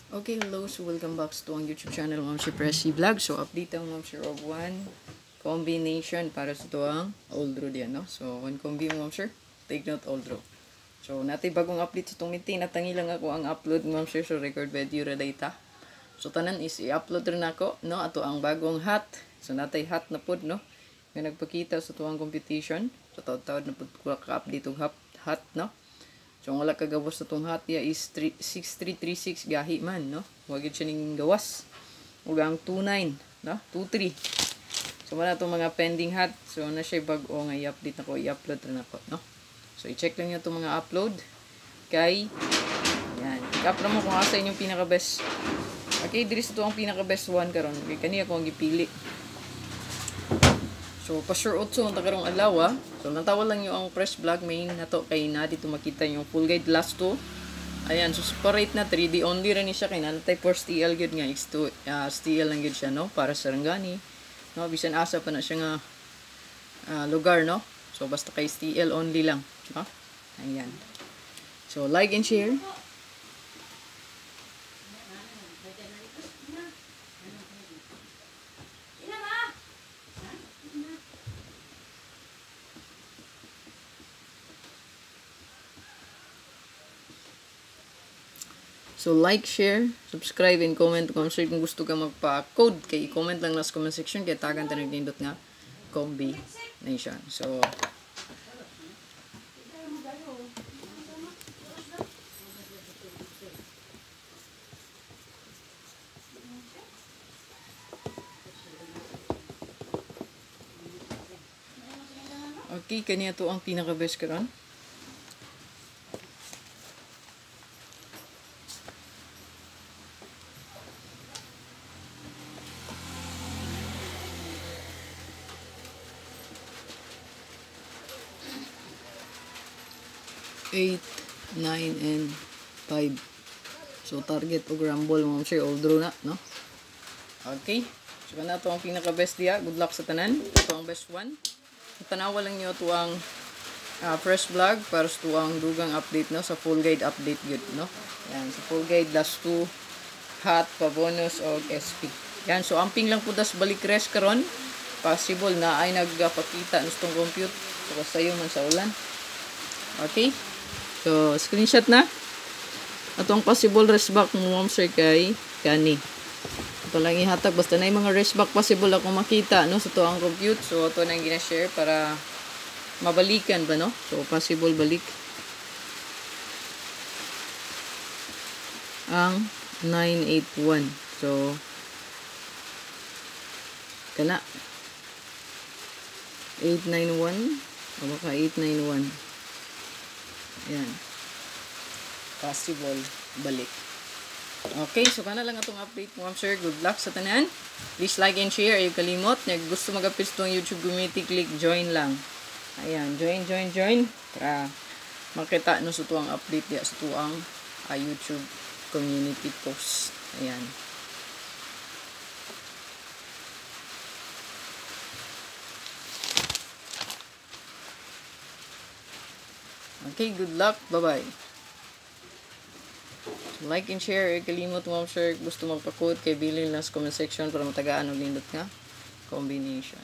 Okay, hello. So, welcome back to ang YouTube channel, Ma'am si Pressy Vlog. So, update ang Ma'am si of one combination para sa tuwang old road yan, no? So, one combi Ma'am sir, take note old road. So, natay bagong update sa itong meeting. Natangi lang ako ang upload Ma'am sir, so record video ra data. So, tanan is i-upload rin ako, no? Ato ang bagong hat. So, natay hat na pod, no? Nga nagpakita sa tuwang competition. So, taod-taod na pod ko ka-update og hat, no? So, ang wala kagawas sa itong hatya is 6336 gahi man, no? Huwag siya ning gawas. Huwag ang 29, no? 23. So, wala itong mga pending hat. So, na siya bago nga i-update na ko, i-upload rin ako, no? So, i-check lang nyo itong mga upload. Kay, yan. I-upload mo kung asa inyong pinaka-best. Okay, diris ito ang pinaka-best one karon. Kaya kaniya ko ang gipili. So, pa-sure otso ang tagarong alawa. So, natawa lang yung ang press vlog main na to kay na dito makita yung full guide last to. Ayan, so separate na 3D only rin siya kay nanatay for STL good nga. STL lang good siya, no? Para sa Sarangani. No? Bisan asa pa na siya nga lugar, no? So, basta kay STL only lang. No? Ayan. So, like and share. So, like, share, subscribe, and comment kung kung gusto ka magpa-code kay i-comment lang sa comment section kaya tagan tayo nagdindot nga combination. So, okay, kanya to ang pinaka-best karon. Eight, 9, and 5. So, target o rumble mo siya, all draw na, no? Okay. So, na to ang pinaka-best diya. Good luck sa tanan. Ito ang best one. Tanawa lang nyo ito ang fresh vlog para sa ito ang dugang update, no? Sa full guide update good, no? Yan. Sa full guide, last 2 hat, pa-bonus, o SP. Yan. So, amping lang po das balik rest karon. Possible na ay nagpakita nustong compute. So, kasayo man sa ulan. Okay. So, screenshot na. Atong possible rest back mo ma'am sir kay kani. Ito lang ihatag. Basta na yung mga rest back possible ako makita, no? So, ito ang compute. So, ito na yung gina-share para mabalikan ba, no? So, possible balik. Ang 981. So, kana. 891. O baka 891. Yan. Possible balik. Okay, so kana lang atong update mo, sir. Good luck sa tanan. Please like and share. Ayaw kalimot. Nag gusto mag-apis tong YouTube community, click join lang. Ayan, join. Para makita no sa tuwang update diya sa tuwang YouTube community post. Ayan. Okay, good luck. Bye-bye. Like and share. Kalimot mo, sir. Gusto magpa-code kay bilin lang sa comment section para matagaan o lindot nga combination.